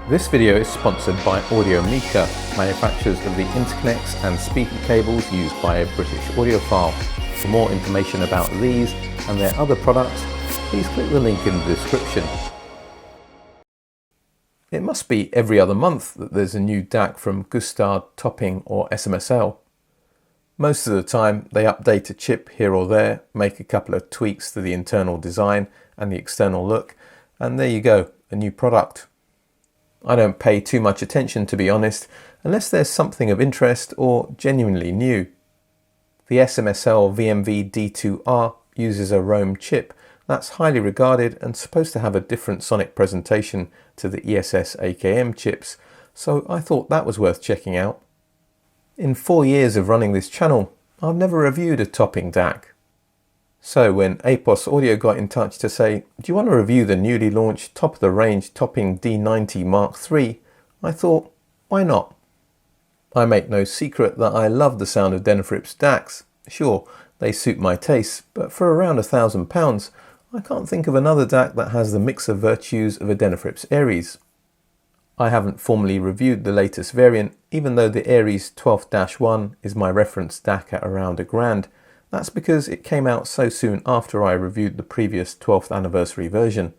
This video is sponsored by Audio-Mika, manufacturers of the interconnects and speaker cables used by a British audiophile. For more information about these and their other products, please click the link in the description. It must be every other month that there's a new DAC from Gustard, Topping or SMSL. Most of the time they update a chip here or there, make a couple of tweaks to the internal design and the external look, and there you go, a new product. I don't pay too much attention, to be honest, unless there's something of interest or genuinely new. The SMSL VMV D2R uses a Roam chip that's highly regarded and supposed to have a different sonic presentation to the ESS AKM chips, so I thought that was worth checking out. In 4 years of running this channel, I've never reviewed a Topping DAC. So when Apos Audio got in touch to say, do you want to review the newly launched top-of-the-range Topping D90 Mark III, I thought, why not? I make no secret that I love the sound of Denafrips DACs. Sure, they suit my taste, but for around £1,000, I can't think of another DAC that has the mix of virtues of a Denafrips Ares. I haven't formally reviewed the latest variant, even though the Ares 12th-1 is my reference DAC at around £1,000. That's because it came out so soon after I reviewed the previous 12th anniversary version.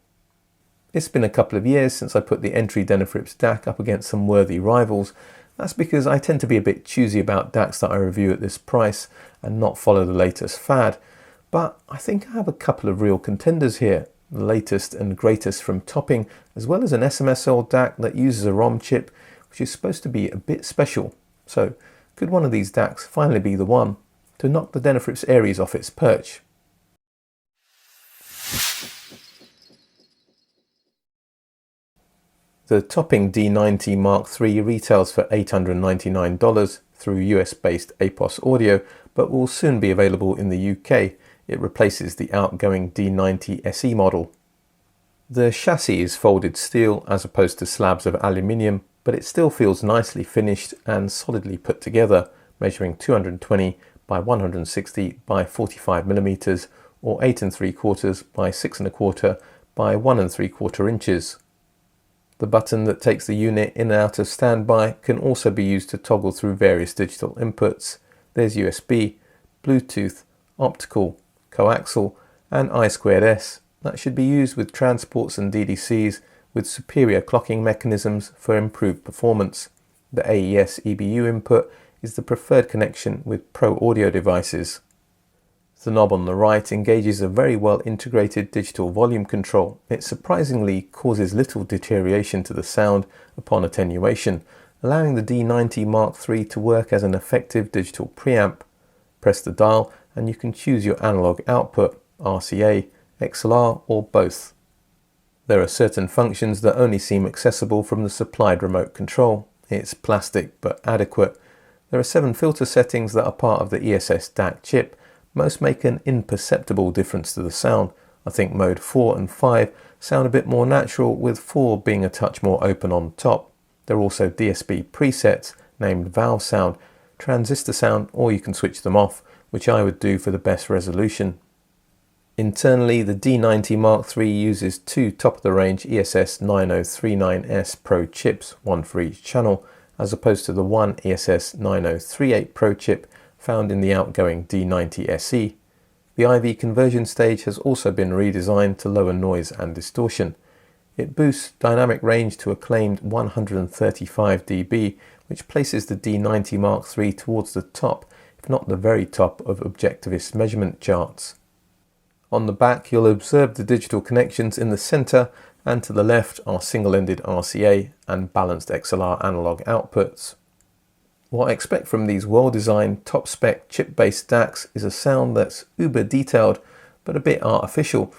It's been a couple of years since I put the entry Denafrips DAC up against some worthy rivals. That's because I tend to be a bit choosy about DACs that I review at this price and not follow the latest fad. But I think I have a couple of real contenders here, the latest and greatest from Topping, as well as an SMSL DAC that uses a ROM chip, which is supposed to be a bit special. So could one of these DACs finally be the one to knock the Denafrips Ares off its perch? The Topping D90 Mark III retails for $899 through US-based Apos Audio, but will soon be available in the UK. It replaces the outgoing D90 SE model. The chassis is folded steel as opposed to slabs of aluminium, but it still feels nicely finished and solidly put together, measuring 220 by 160 by 45 millimeters or 8 3/4 by 6 1/4 by 1 3/4 inches. The button that takes the unit in and out of standby can also be used to toggle through various digital inputs. There's USB, Bluetooth, optical, coaxial and I2S that should be used with transports and DDCs with superior clocking mechanisms for improved performance. The AES EBU input is the preferred connection with pro audio devices. The knob on the right engages a very well integrated digital volume control. It surprisingly causes little deterioration to the sound upon attenuation, allowing the D90 Mark III to work as an effective digital preamp. Press the dial and you can choose your analog output, RCA, XLR or both. There are certain functions that only seem accessible from the supplied remote control. It's plastic but adequate. There are 7 filter settings that are part of the ESS DAC chip. Most make an imperceptible difference to the sound. I think mode 4 and 5 sound a bit more natural, with 4 being a touch more open on top. There are also DSP presets named valve sound, transistor sound, or you can switch them off, which I would do for the best resolution. Internally, the D90 Mark III uses 2 top-of-the-range ESS 9039S Pro chips, one for each channel, as opposed to the one ESS 9038 Pro chip found in the outgoing D90 SE. The IV conversion stage has also been redesigned to lower noise and distortion. It boosts dynamic range to a claimed 135 dB, which places the D90 Mark III towards the top, if not the very top, of Objectivist measurement charts. On the back, you'll observe the digital connections in the center, and to the left are single-ended RCA and balanced XLR analog outputs. What I expect from these well-designed, top-spec chip-based DACs is a sound that's uber-detailed, but a bit artificial.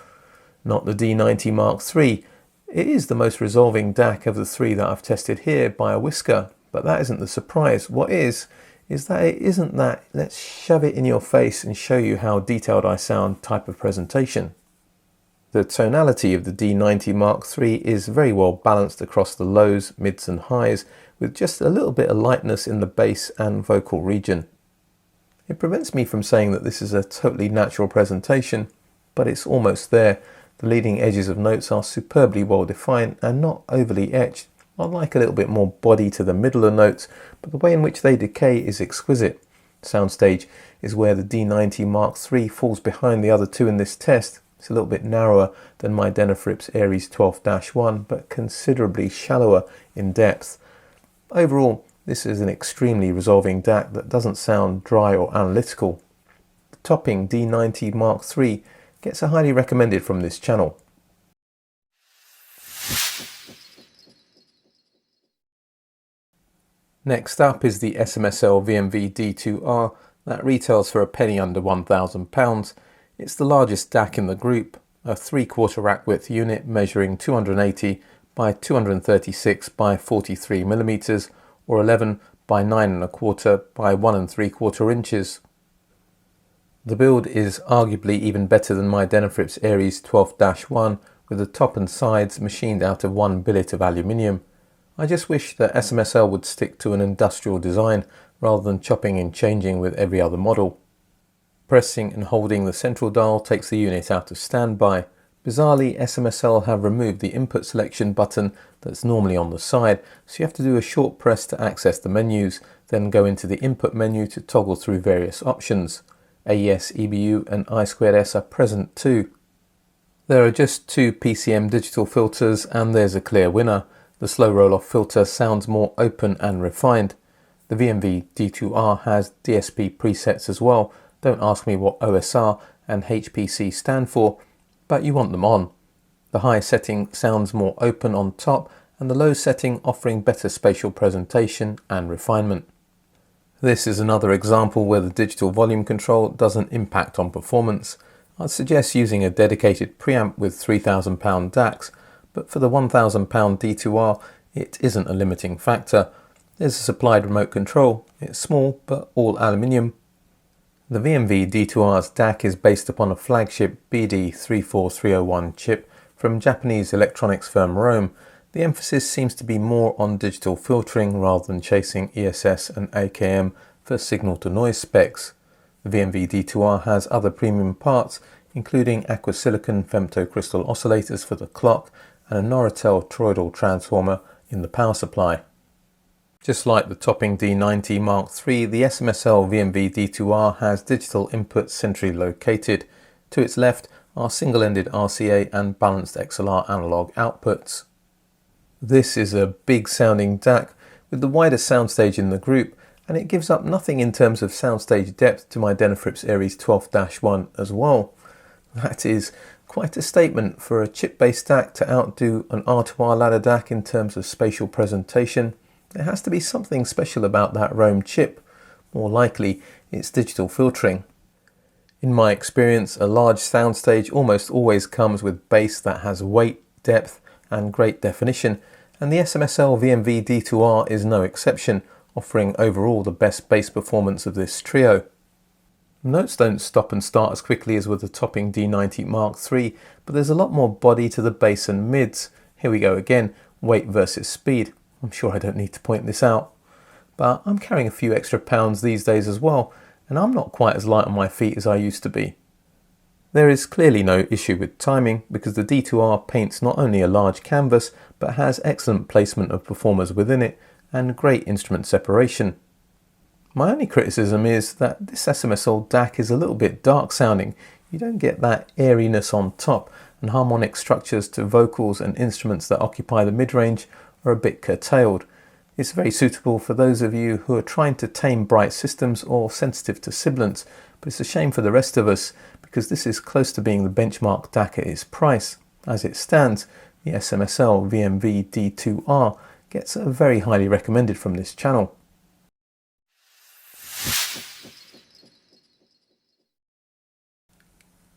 Not the D90 Mark III. It is the most resolving DAC of the 3 that I've tested here by a whisker, but that isn't the surprise. What is that it isn't that let's shove it in your face and show you how detailed I sound type of presentation. The tonality of the D90 Mark III is very well balanced across the lows, mids and highs, with just a little bit of lightness in the bass and vocal region. It prevents me from saying that this is a totally natural presentation, but it's almost there. The leading edges of notes are superbly well defined and not overly etched, I like a little bit more body to the middle of notes, but the way in which they decay is exquisite. Soundstage is where the D90 Mark III falls behind the other two in this test. It's a little bit narrower than my Denafrips Ares 12-1, but considerably shallower in depth. Overall, this is an extremely resolving DAC that doesn't sound dry or analytical. The topping D90 Mark III gets a highly recommended from this channel. Next up is the SMSL VMV D2R that retails for a penny under £1,000. It's the largest DAC in the group, a 3/4 rack width unit measuring 280 by 236 by 43 millimeters or 11 by 9 1/4 by 1 3/4 inches. The build is arguably even better than my Denafrips Ares 12-1 with the top and sides machined out of one billet of aluminium. I just wish that SMSL would stick to an industrial design rather than chopping and changing with every other model. Pressing and holding the central dial takes the unit out of standby. Bizarrely, SMSL have removed the input selection button that's normally on the side, so you have to do a short press to access the menus, then go into the input menu to toggle through various options. AES, EBU and I2S are present too. There are just two PCM digital filters and there's a clear winner. The slow roll-off filter sounds more open and refined. The VMV D2R has DSP presets as well. Don't ask me what OSR and HPC stand for, but you want them on. The high setting sounds more open on top and the low setting offering better spatial presentation and refinement. This is another example where the digital volume control doesn't impact on performance. I'd suggest using a dedicated preamp with £3,000 DACs, but for the £1,000 D2R it isn't a limiting factor. There's a supplied remote control. It's small but all aluminium. The VMV D2R's DAC is based upon a flagship BD34301 chip from Japanese electronics firm Rome. The emphasis seems to be more on digital filtering rather than chasing ESS and AKM for signal-to-noise specs. The VMV D2R has other premium parts, including aqua-silicon femtocrystal oscillators for the clock and a Nortel toroidal transformer in the power supply. Just like the topping D90 Mark III, the SMSL VMV D2R has digital inputs centrally located. To its left are single-ended RCA and balanced XLR analog outputs. This is a big sounding DAC with the widest soundstage in the group, and it gives up nothing in terms of soundstage depth to my Denafrips Ares 12-1 as well. That is quite a statement for a chip-based DAC to outdo an R2R ladder DAC in terms of spatial presentation. There has to be something special about that Rome chip. More likely, it's digital filtering. In my experience, a large soundstage almost always comes with bass that has weight, depth, and great definition, and the SMSL VMV D2R is no exception, offering overall the best bass performance of this trio. Notes don't stop and start as quickly as with the topping D90 Mark III, but there's a lot more body to the bass and mids. Here we go again, weight versus speed. I'm sure I don't need to point this out. But I'm carrying a few extra pounds these days as well, and I'm not quite as light on my feet as I used to be. There is clearly no issue with timing because the D2R paints not only a large canvas but has excellent placement of performers within it and great instrument separation. My only criticism is that this SMSL DAC is a little bit dark sounding. You don't get that airiness on top, and harmonic structures to vocals and instruments that occupy the mid-range are a bit curtailed. It's very suitable for those of you who are trying to tame bright systems or sensitive to sibilants, but it's a shame for the rest of us because this is close to being the benchmark DAC at its price. As it stands, the SMSL VMV D2R gets a very highly recommended from this channel.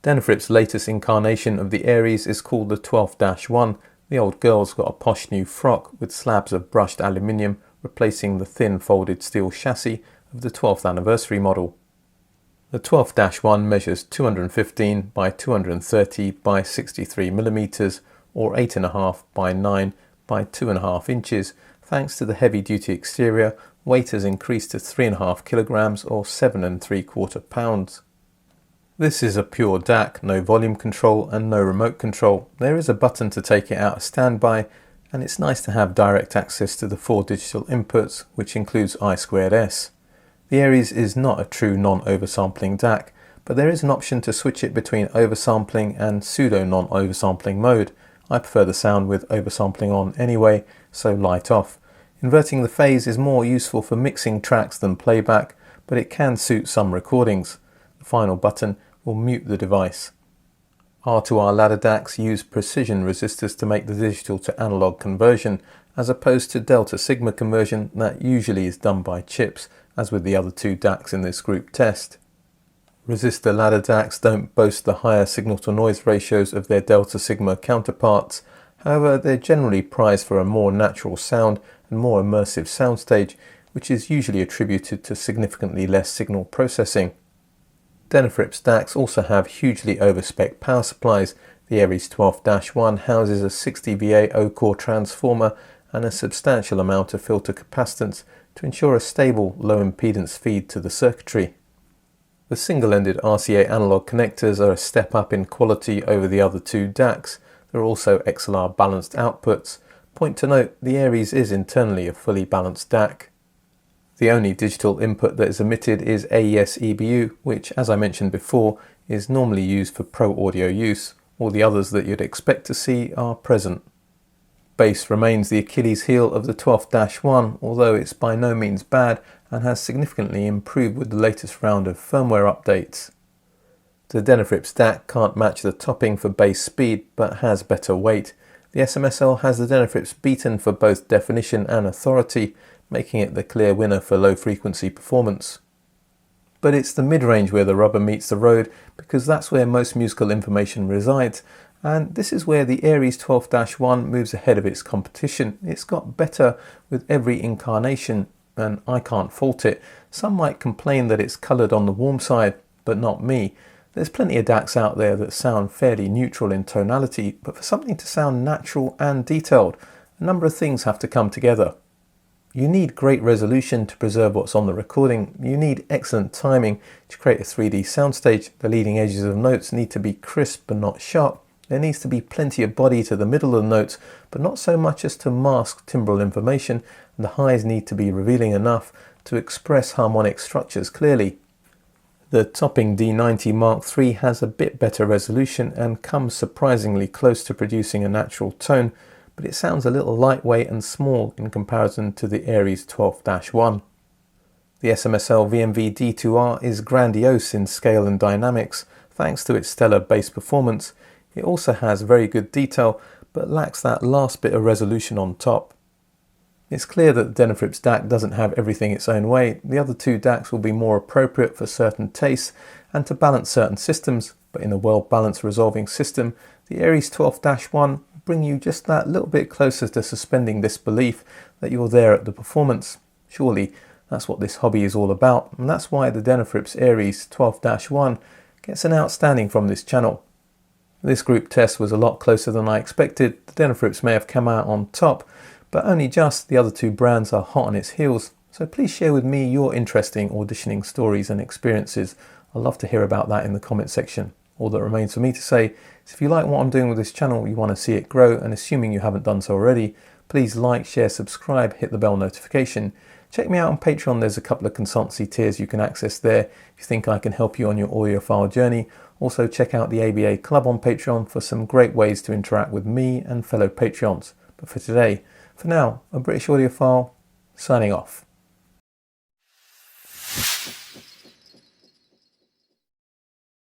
Denafrips' latest incarnation of the Ares is called the 12-1. The old girl's got a posh new frock with slabs of brushed aluminium replacing the thin folded steel chassis of the 12th anniversary model. The 12-1 measures 215 by 230 by 63 millimeters or 8.5 by 9 by 2.5 inches. Thanks to the heavy-duty exterior, weight has increased to 3.5 kilograms or 7 3/4 pounds. This is a pure DAC, no volume control and no remote control. There is a button to take it out of standby, and it's nice to have direct access to the 4 digital inputs, which includes I2S. The Ares is not a true non-oversampling DAC, but there is an option to switch it between oversampling and pseudo non-oversampling mode. I prefer the sound with oversampling on anyway, so light off. Inverting the phase is more useful for mixing tracks than playback, but it can suit some recordings. The final button will mute the device. R2R ladder DACs use precision resistors to make the digital to analog conversion, as opposed to delta sigma conversion that usually is done by chips, as with the other 2 DACs in this group test. Resistor ladder DACs don't boast the higher signal-to-noise ratios of their delta sigma counterparts. However, they're generally prized for a more natural sound and more immersive soundstage, which is usually attributed to significantly less signal processing. Denafrips DACs also have hugely over-spec power supplies. The Ares 12th-1 houses a 60 VA O-core transformer and a substantial amount of filter capacitance to ensure a stable, low-impedance feed to the circuitry. The single-ended RCA analog connectors are a step up in quality over the other 2 DACs. There are also XLR balanced outputs. Point to note, the Ares is internally a fully balanced DAC. The only digital input that is omitted is AES EBU, which, as I mentioned before, is normally used for pro audio use. All the others that you'd expect to see are present. Bass remains the Achilles heel of the 12th-1, although it's by no means bad and has significantly improved with the latest round of firmware updates. The Denafrips DAC can't match the topping for bass speed, but has better weight. The SMSL has the Denafrips beaten for both definition and authority, making it the clear winner for low frequency performance. But it's the mid-range where the rubber meets the road, because that's where most musical information resides, and this is where the Ares 12th-1 moves ahead of its competition. It's got better with every incarnation, and I can't fault it. Some might complain that it's coloured on the warm side, but not me. There's plenty of DACs out there that sound fairly neutral in tonality, but for something to sound natural and detailed, a number of things have to come together. You need great resolution to preserve what's on the recording. You need excellent timing to create a 3D soundstage. The leading edges of notes need to be crisp but not sharp. There needs to be plenty of body to the middle of the notes, but not so much as to mask timbral information, and the highs need to be revealing enough to express harmonic structures clearly. The topping D90 III has a bit better resolution and comes surprisingly close to producing a natural tone, but it sounds a little lightweight and small in comparison to the Ares 12th-1. The SMSL VMV D2R is grandiose in scale and dynamics, thanks to its stellar bass performance. It also has very good detail, but lacks that last bit of resolution on top. It's clear that the Denafrips DAC doesn't have everything its own way. The other 2 DACs will be more appropriate for certain tastes and to balance certain systems, but in a well-balanced resolving system, the Ares 12th-1 bring you just that little bit closer to suspending disbelief that you're there at the performance. Surely that's what this hobby is all about, and that's why the Denafrips Ares 12th-1 gets an outstanding from this channel. This group test was a lot closer than I expected. The Denafrips may have come out on top, but only just. The other 2 brands are hot on its heels, so please share with me your interesting auditioning stories and experiences. I'd love to hear about that in the comment section. All that remains for me to say is if you like what I'm doing with this channel, you want to see it grow, and assuming you haven't done so already, please like, share, subscribe, hit the bell notification. Check me out on Patreon. There's a couple of consultancy tiers you can access there if you think I can help you on your audiophile journey. Also check out the ABA Club on Patreon for some great ways to interact with me and fellow Patreons. But for today, for now, a British audiophile signing off.